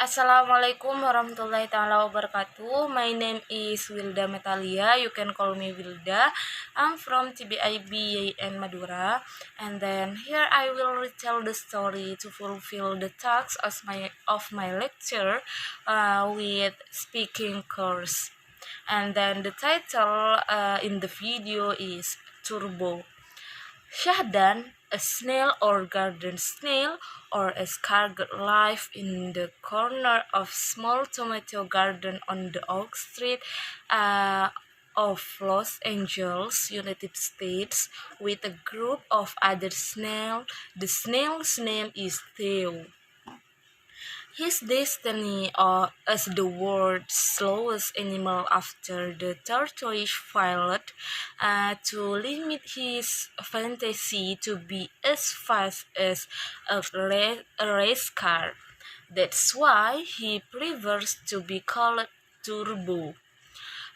Assalamualaikum warahmatullahi taala wabarakatuh. My name is Wilda Metalia. You can call me Wilda. I'm from TBIB and Madura. And then here I will retell the story to fulfill the task of my lecture with speaking course. And then the title in the video is Turbo. Shahdan, a snail or garden snail or escargot live in the corner of small tomato garden on the Oak Street of Los Angeles, United States, with a group of other snail. The snail's name is Theo. His destiny as the world's slowest animal after the tortoise failed to limit his fantasy to be as fast as a race car. That's why he prefers to be called Turbo,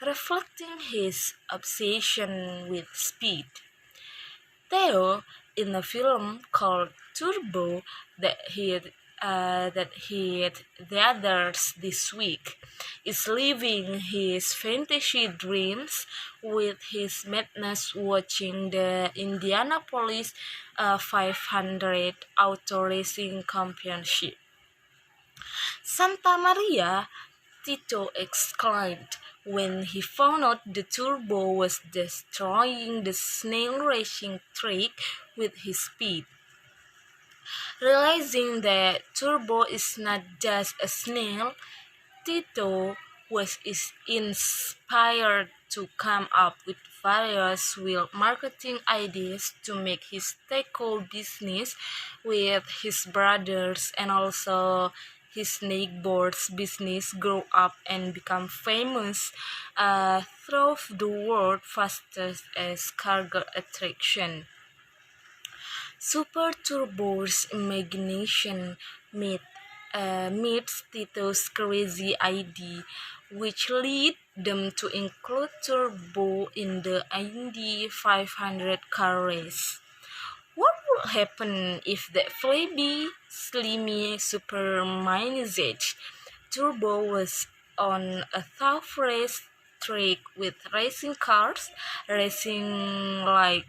reflecting his obsession with speed. Theo, in a film called Turbo that hit theaters this week, is living his fantasy dreams with his madness watching the Indianapolis 500 Auto Racing Championship. Santa Maria, Tito exclaimed when he found out the turbo was destroying the snail racing track with his speed. Realizing that Turbo is not just a snail, Tito was inspired to come up with various wild marketing ideas to make his taco business with his brothers and also his snakeboards business grow up and become famous through the world's fastest as cargo attraction. Super Turbo's imagination meets Tito's crazy idea, which lead them to include Turbo in the Indy 500 car race. What would happen if that flabby, slimy supermanized Turbo was on a tough race track with racing cars, racing like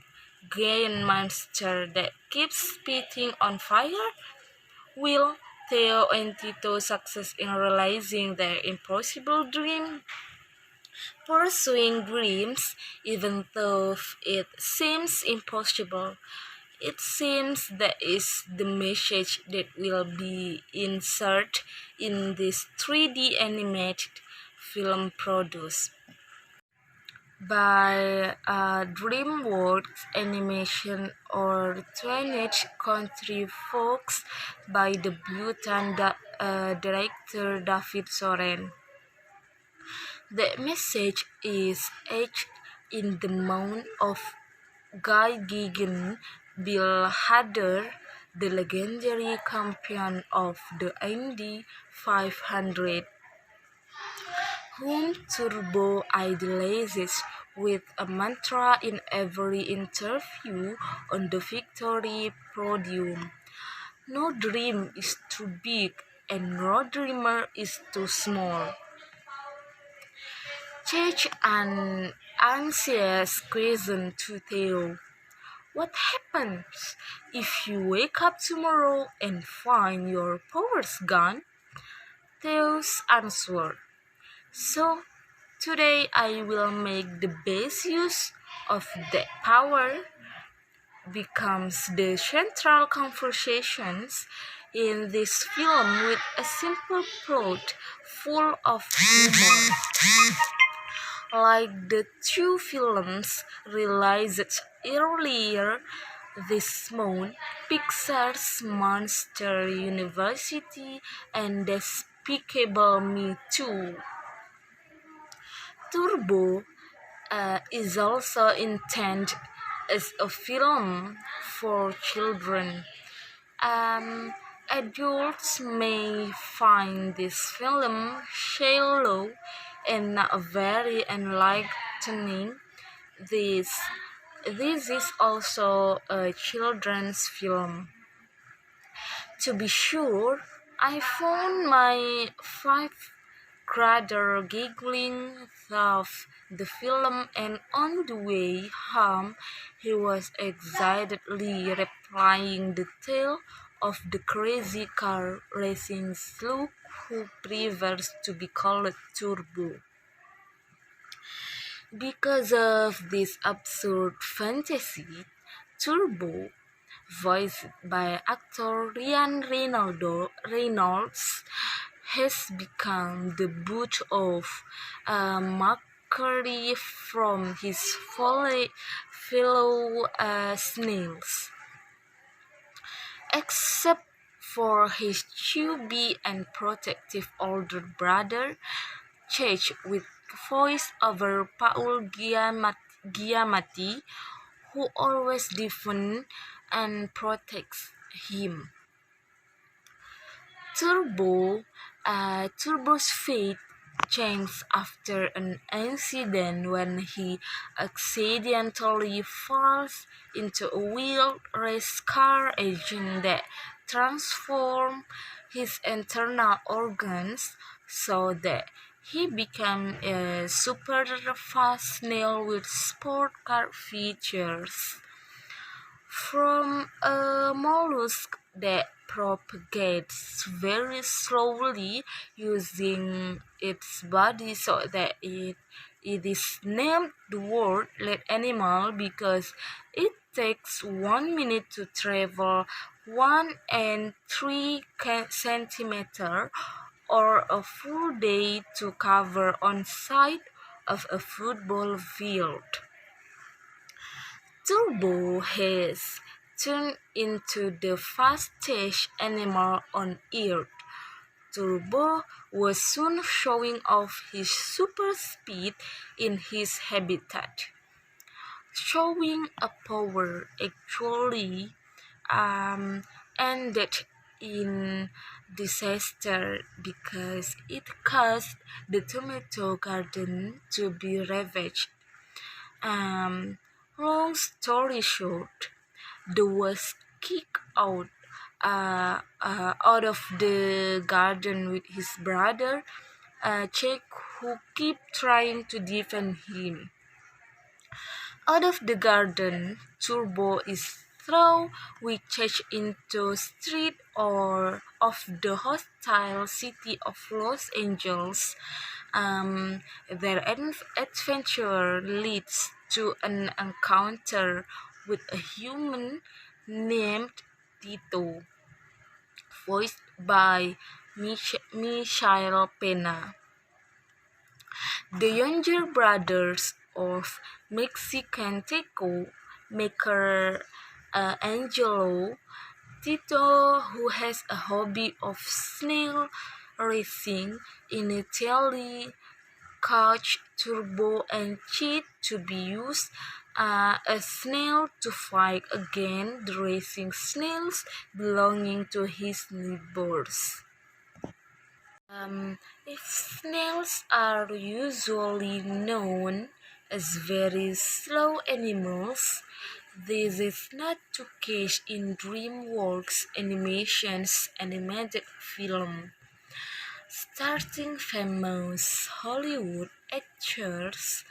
giant monster that keeps spitting on fire? Will Theo and Tito succeed in realizing their impossible dream? Pursuing dreams, even though it seems impossible, it seems that is the message that will be inserted in this 3D animated film produced by DreamWorks Animation or 20th Country Fox by debutant director David Soren. The message is etched in the mind of Guy Gigan, Bill Hader, the legendary champion of the Indy 500, whom Turbo idolizes with a mantra in every interview on the victory podium. No dream is too big and no dreamer is too small. Change an anxious question to Theo. What happens if you wake up tomorrow and find your powers gone? Theo's answer. So, today I will make the best use of that power becomes the central conversations in this film with a simple plot full of humor. Like the two films released earlier this month, Pixar's Monster University and Despicable Me 2. Turbo is also intended as a film for children. Um, Adults may find this film shallow and not very enlightening. This this is also a children's film. To be sure, I found my fifth-grader giggling through the film, and on the way home he was excitedly replying the tale of the crazy car racing slug who prefers to be called Turbo. Because of this absurd fantasy, Turbo, voiced by actor Reynolds, has become the butt of mockery from his fellow snails. Except for his chubby and protective older brother, Chase with voice-over Paul Giamatti, who always defends and protects him. Turbo's fate changed after an incident when he accidentally falls into a wheeled race car engine that transformed his internal organs so that he became a super fast snail with sport car features. From a mollusk that propagates very slowly using its body so that it is named the world-led animal because it takes 1 minute to travel 1 and 3 centimeter or a full day to cover on side of a football field. Turbo has turned into the fastest animal on Earth. Turbo was soon showing off his super speed in his habitat, showing a power actually ended in disaster because it caused the tomato garden to be ravaged. Um, Long story short, the was kicked out of the garden with his brother, Jake, who kept trying to defend him. Out of the garden, Turbo is thrown with Chase into street or of the hostile city of Los Angeles. Their adventure leads to an encounter with a human named Tito, voiced by Michael Pena. The younger brothers of Mexican taco maker Angelo Tito, who has a hobby of snail racing, initially coach Turbo and Cheat to be used a snail to fight against the racing snails belonging to his neighbors. If snails are usually known as very slow animals, this is not the case in DreamWorks Animation's animated film. Starting famous Hollywood actors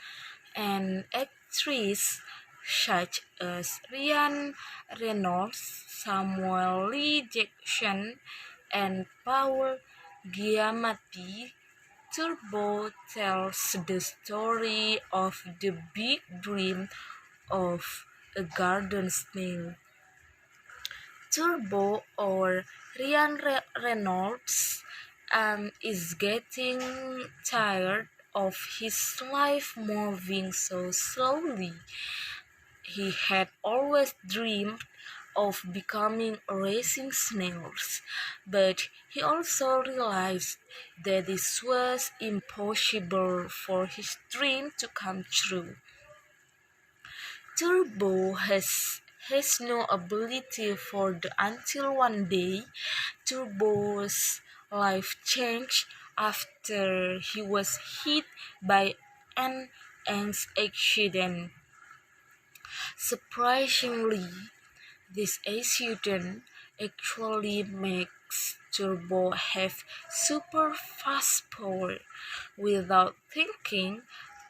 and actresses such as Ryan Reynolds, Samuel L. Jackson, and Paul Giamatti, Turbo tells the story of the big dream of a garden snail. Turbo, or Ryan Reynolds, is getting tired of his life moving so slowly. He had always dreamed of becoming a racing snail, but he also realized that this was impossible for his dream to come true. Turbo has no ability for the until one day Turbo's life changed after he was hit by an ants accident. Surprisingly, this accident actually makes turbo have super fast power. Without thinking,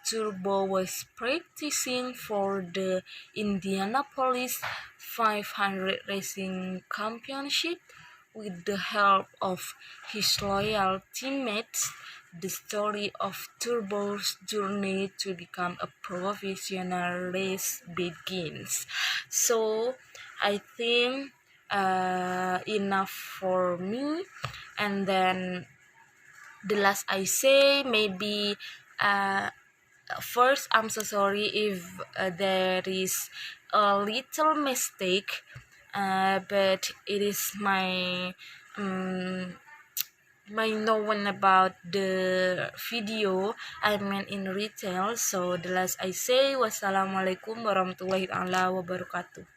Turbo was practicing for the Indianapolis 500 Racing Championship with the help of his loyal teammates. The story of Turbo's journey to become a professional race begins. So I think enough for me. And then the last I say, maybe first, I'm so sorry if there is a little mistake, but it is my knowing about the video I meant in retail. So the last I say, wassalamualaikum warahmatullahi wabarakatuh.